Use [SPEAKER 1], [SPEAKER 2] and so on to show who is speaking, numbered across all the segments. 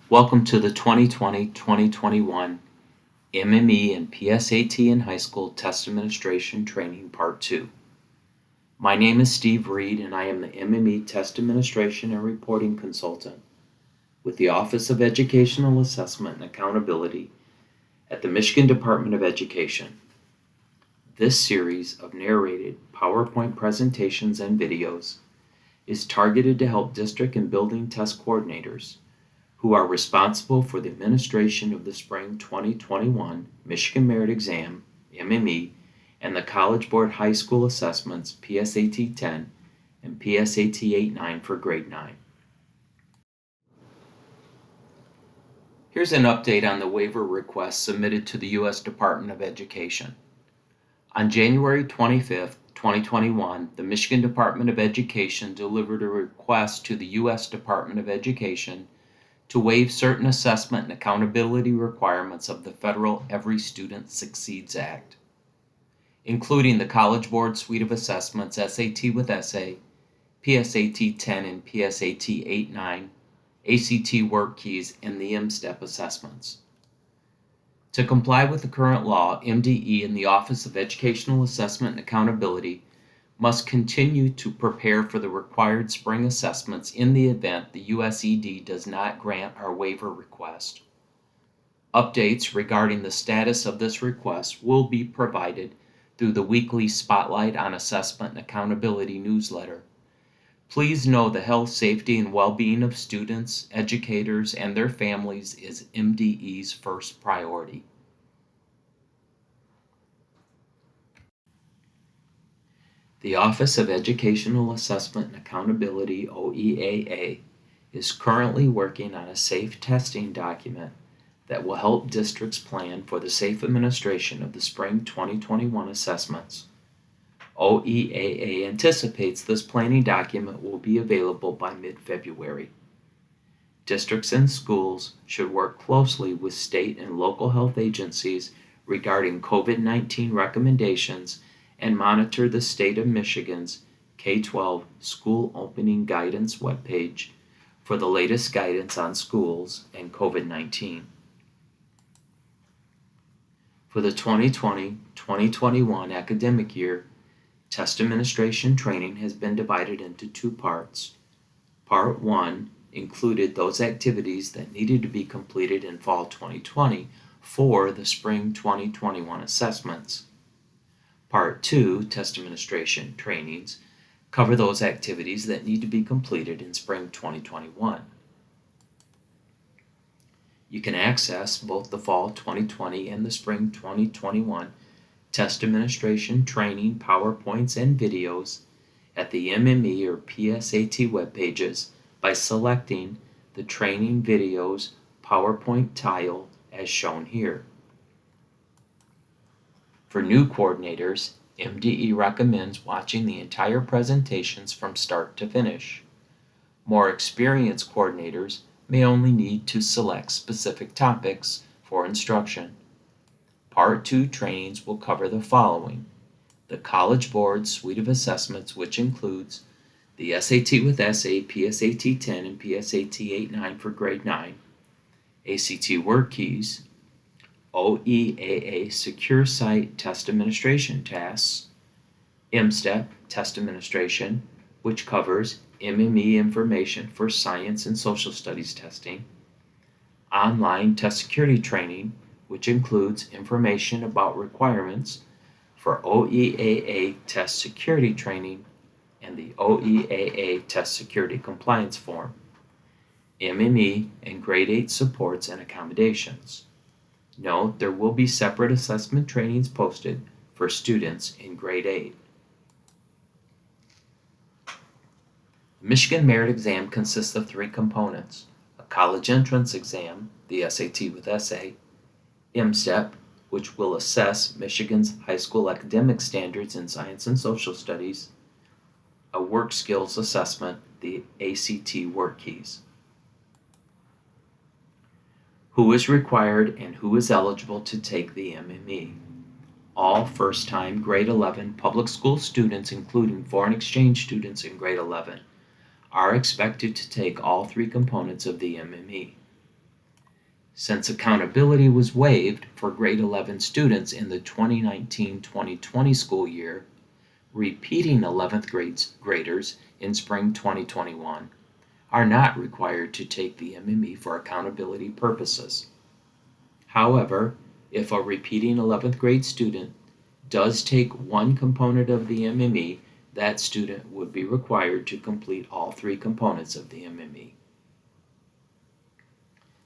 [SPEAKER 1] Welcome to the 2020-2021 MME and PSAT in High School Test Administration Training Part 2. My name is Steve Reed and I am the MME Test Administration and Reporting Consultant with the Office of Educational Assessment and Accountability at the Michigan Department of Education. This series of narrated PowerPoint presentations and videos is targeted to help district and building test coordinators who are responsible for the administration of the Spring 2021 Michigan Merit Exam, MME, and the College Board High School Assessments, PSAT 10 and PSAT 8-9 for Grade 9. Here's an update on the waiver request submitted to the U.S. Department of Education. On January 25, 2021, the Michigan Department of Education delivered a request to the U.S. Department of Education to waive certain assessment and accountability requirements of the federal Every Student Succeeds Act, including the College Board suite of assessments SAT with Essay, PSAT 10 and PSAT 8-9, ACT work keys, and the M-STEP assessments. To comply with the current law, MDE and the Office of Educational Assessment and Accountability must continue to prepare for the required spring assessments in the event the USED does not grant our waiver request. Updates regarding the status of this request will be provided through the weekly Spotlight on Assessment and Accountability newsletter. Please know the health, safety, and well-being of students, educators, and their families is MDE's first priority. The Office of Educational Assessment and Accountability, OEAA, is currently working on a safe testing document that will help districts plan for the safe administration of the Spring 2021 assessments. OEAA anticipates this planning document will be available by mid-February. Districts and schools should work closely with state and local health agencies regarding COVID-19 recommendations and monitor the state of Michigan's K-12 school opening guidance webpage for the latest guidance on schools and COVID-19. For the 2020-2021 academic year, test administration training has been divided into two parts. Part 1 included those activities that needed to be completed in fall 2020 for the spring 2021 assessments. Part 2, test administration trainings, cover those activities that need to be completed in spring 2021. You can access both the fall 2020 and the spring 2021 test administration training PowerPoints and videos at the MME or PSAT web pages by selecting the Training Videos PowerPoint tile as shown here. For new coordinators, MDE recommends watching the entire presentations from start to finish. More experienced coordinators may only need to select specific topics for instruction. Part 2 trainings will cover the following: the College Board suite of assessments, which includes the SAT with Essay, PSAT 10 and PSAT 8-9 for Grade 9, ACT work keys, OEAA Secure Site Test Administration tasks, M-STEP Test Administration, which covers MME information for science and social studies testing, online test security training, which includes information about requirements for OEAA test security training and the OEAA test security compliance form, MME and Grade 8 supports and accommodations. Note, there will be separate assessment trainings posted for students in Grade 8. The Michigan Merit Exam consists of three components: a college entrance exam, the SAT with Essay, M-STEP, which will assess Michigan's high school academic standards in science and social studies, a work skills assessment, the ACT work keys. Who is required and who is eligible to take the MME? All first-time grade 11 public school students, including foreign exchange students in grade 11, are expected to take all three components of the MME. Since accountability was waived for grade 11 students in the 2019-2020 school year, repeating 11th graders in spring 2021 are not required to take the MME for accountability purposes. However, if a repeating 11th grade student does take one component of the MME, that student would be required to complete all three components of the MME.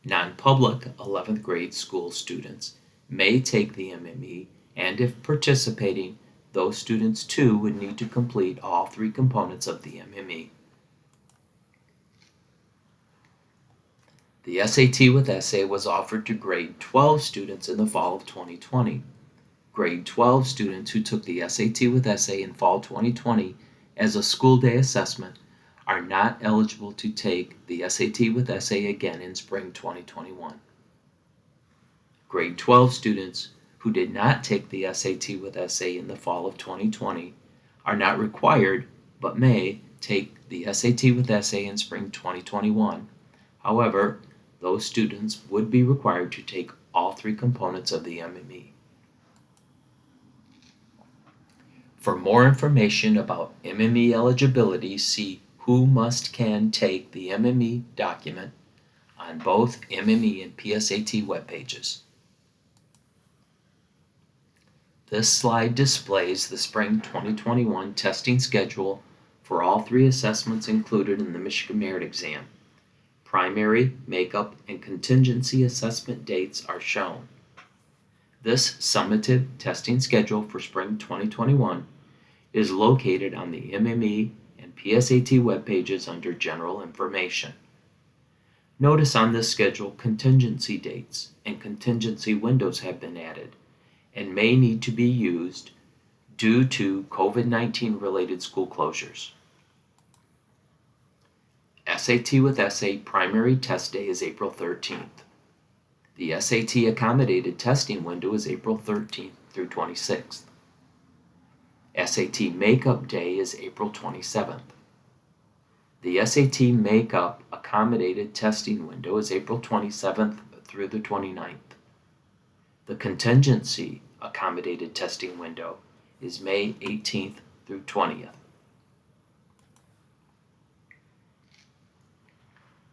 [SPEAKER 1] Non-public 11th grade school students may take the MME, and if participating, those students too would need to complete all three components of the MME. The SAT with Essay was offered to grade 12 students in the fall of 2020. Grade 12 students who took the SAT with Essay in fall 2020 as a school day assessment are not eligible to take the SAT with Essay again in spring 2021. Grade 12 students who did not take the SAT with Essay in the fall of 2020 are not required but may take the SAT with Essay in spring 2021. However, those students would be required to take all three components of the MME. For more information about MME eligibility, see Who Must Can Take the MME document on both MME and PSAT web pages. This slide displays the spring 2021 testing schedule for all three assessments included in the Michigan Merit Exam. Primary, makeup, and contingency assessment dates are shown. This summative testing schedule for spring 2021 is located on the MME and PSAT web pages under General Information. Notice on this schedule contingency dates and contingency windows have been added and may need to be used due to COVID-19 related school closures. SAT with Essay primary test day is April 13th. The SAT accommodated testing window is April 13th through 26th. SAT makeup day is April 27th. The SAT makeup accommodated testing window is April 27th through the 29th. The contingency accommodated testing window is May 18th through 20th.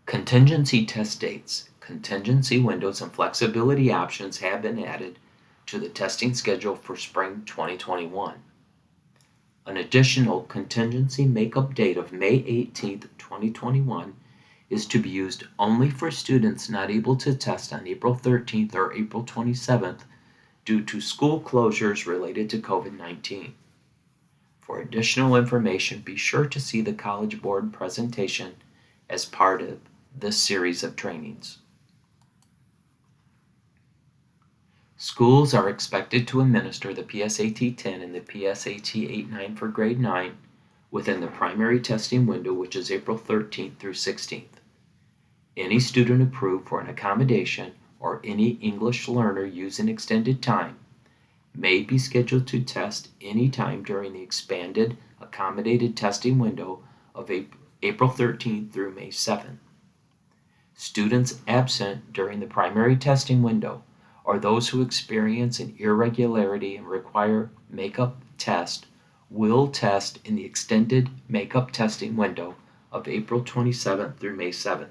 [SPEAKER 1] Contingency test dates, contingency windows, and flexibility options have been added to the testing schedule for spring 2021. An additional contingency makeup date of May 18th, 2021 is to be used only for students not able to test on April 13th or April 27th due to school closures related to COVID-19. For additional information, be sure to see the College Board presentation as part of this series of trainings. Schools are expected to administer the PSAT 10 and the PSAT 8-9 for grade 9 within the primary testing window, which is April 13th through 16th. Any student approved for an accommodation or any English learner using extended time may be scheduled to test any time during the expanded accommodated testing window of April 13th through May 7th. Students absent during the primary testing window or those who experience an irregularity and require makeup test will test in the extended makeup testing window of April 27th through May 7th.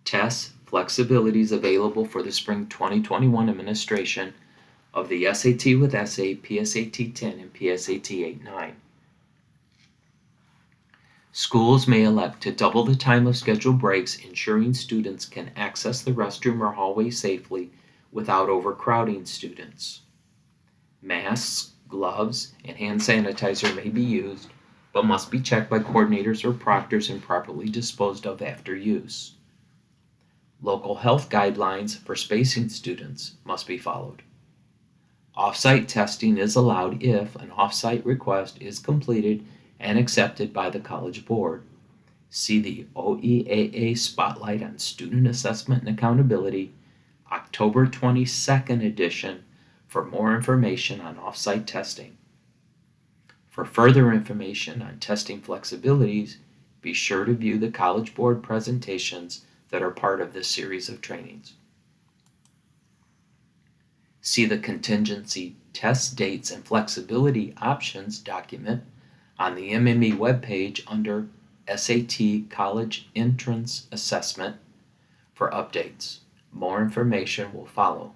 [SPEAKER 1] Tests, flexibilities available for the spring 2021 administration of the SAT with Essay, PSAT 10, and PSAT 8-9. Schools may elect to double the time of scheduled breaks, ensuring students can access the restroom or hallway safely without overcrowding students. Masks, gloves, and hand sanitizer may be used, but must be checked by coordinators or proctors and properly disposed of after use. Local health guidelines for spacing students must be followed. Off-site testing is allowed if an off-site request is completed and accepted by the College Board. See the OEAA Spotlight on Student Assessment and Accountability, October 22nd edition for more information on off-site testing. For further information on testing flexibilities, be sure to view the College Board presentations that are part of this series of trainings. See the Contingency Test Dates and Flexibility Options document on the MME webpage under SAT College Entrance Assessment for updates. More information will follow.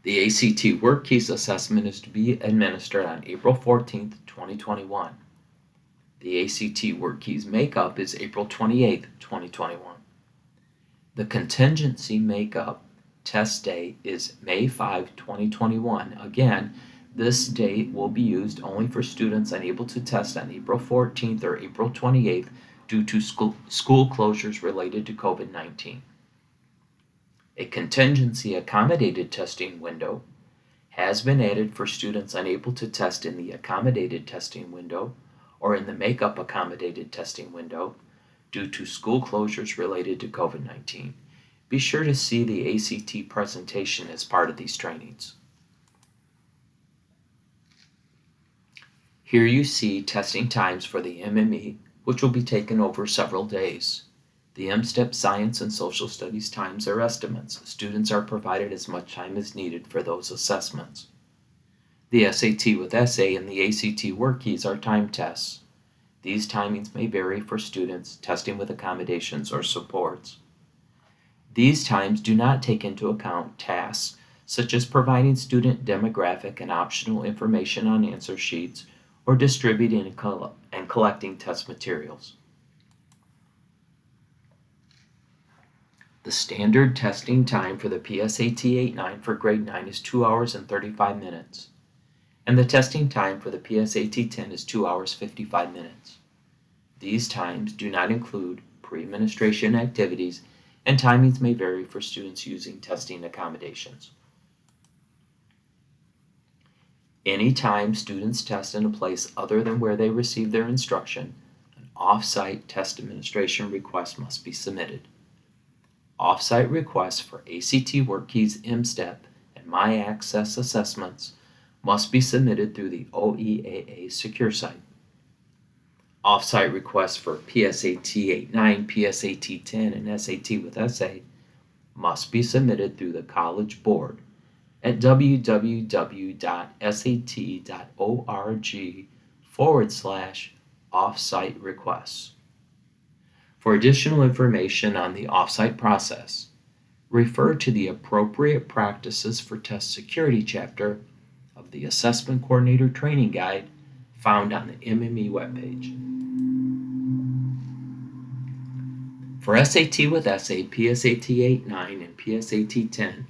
[SPEAKER 1] The ACT WorkKeys assessment is to be administered on April 14th, 2021. The ACT WorkKeys makeup is April 28th, 2021. The Contingency makeup test date is May 5, 2021. Again, this date will be used only for students unable to test on April 14th or April 28th due to school closures related to COVID-19. A contingency accommodated testing window has been added for students unable to test in the accommodated testing window or in the makeup accommodated testing window due to school closures related to COVID-19. Be sure to see the ACT presentation as part of these trainings. Here you see testing times for the MME, which will be taken over several days. The M-STEP Science and Social Studies times are estimates. Students are provided as much time as needed for those assessments. The SAT with Essay and the ACT WorkKeys are time tests. These timings may vary for students testing with accommodations or supports. These times do not take into account tasks such as providing student demographic and optional information on answer sheets or distributing and collecting test materials. The standard testing time for the PSAT 8-9 for grade 9 is 2 hours and 35 minutes, and the testing time for the PSAT 10 is 2 hours 55 minutes. These times do not include pre-administration activities, and timings may vary for students using testing accommodations. Anytime students test in a place other than where they receive their instruction, an off-site test administration request must be submitted. Off-site requests for ACT WorkKeys M-STEP and My Access assessments must be submitted through the OEAA secure site. Off-site requests for PSAT 8-9, PSAT 10, and SAT with Essay must be submitted through the College Board at www.sat.org/offsite requests. For additional information on the off-site process, refer to the Appropriate Practices for Test Security chapter of the Assessment Coordinator Training Guide found on the MME webpage. For SAT with Essay, PSAT 8-9, and PSAT 10,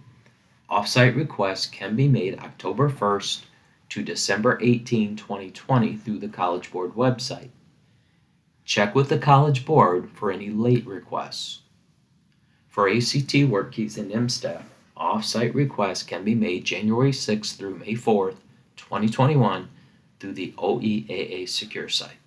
[SPEAKER 1] off-site requests can be made October 1st to December 18, 2020 through the College Board website. Check with the College Board for any late requests. For ACT WorkKeys and M-STEP, off-site requests can be made January 6th through May 4th, 2021 through the OEAA secure site.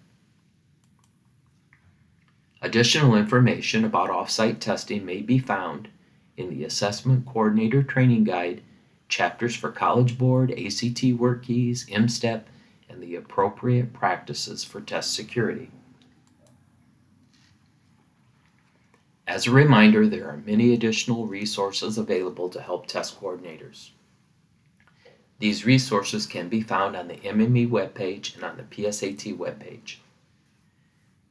[SPEAKER 1] Additional information about off-site testing may be found in the Assessment Coordinator Training Guide, chapters for College Board, ACT WorkKeys, M-STEP, and the Appropriate Practices for Test Security. As a reminder, there are many additional resources available to help test coordinators. These resources can be found on the MME webpage and on the PSAT webpage.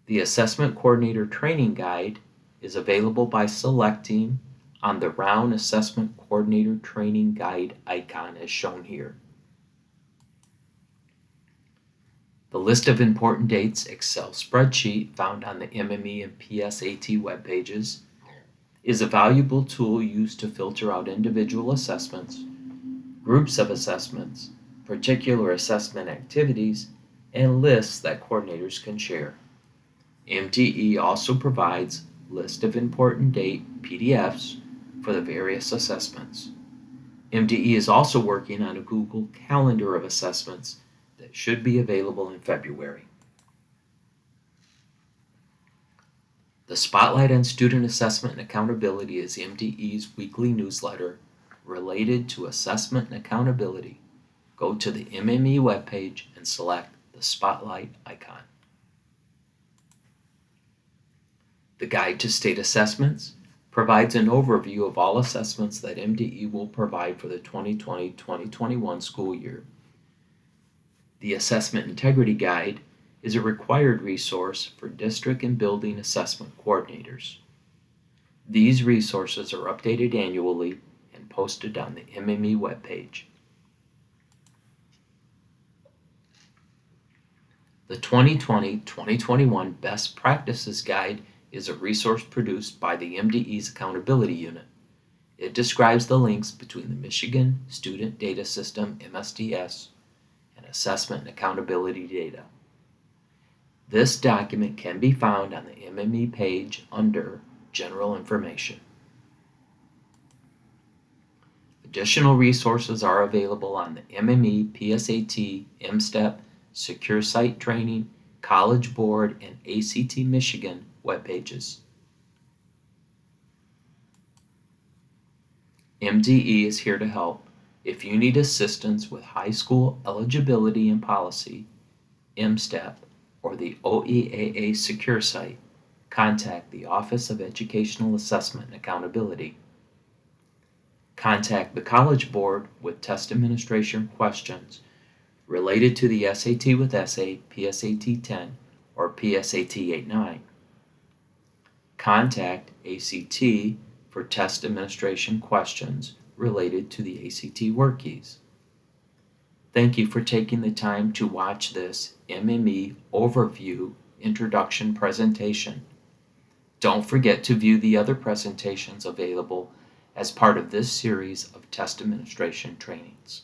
[SPEAKER 1] The Assessment Coordinator Training Guide is available by selecting on the round Assessment Coordinator Training Guide icon as shown here. The list of important dates Excel spreadsheet found on the MME and PSAT web pages is a valuable tool used to filter out individual assessments, groups of assessments, particular assessment activities, and lists that coordinators can share. MDE also provides list of important date PDFs for the various assessments. MDE is also working on a Google Calendar of assessments that should be available in February. The Spotlight on Student Assessment and Accountability is MDE's weekly newsletter related to assessment and accountability. Go to the MME webpage and select the Spotlight icon. The Guide to State Assessments provides an overview of all assessments that MDE will provide for the 2020-2021 school year. The Assessment Integrity Guide is a required resource for district and building assessment coordinators. These resources are updated annually and posted on the MME webpage. The 2020-2021 Best Practices Guide is a resource produced by the MDE's Accountability Unit. It describes the links between the Michigan Student Data System, MSDS, and assessment and accountability data. This document can be found on the MME page under General Information. Additional resources are available on the MME, PSAT, MSTEP, Secure Site Training, College Board, and ACT Michigan web pages. MDE is here to help. If you need assistance with high school eligibility and policy, MSTEP, or the OEAA Secure Site, contact the Office of Educational Assessment and Accountability. Contact the College Board with test administration questions related to the SAT with Essay, PSAT 10, or PSAT 8-9. Contact ACT for test administration questions related to the ACT WorkKeys. Thank you for taking the time to watch this MME Overview Introduction presentation. Don't forget to view the other presentations available as part of this series of test administration trainings.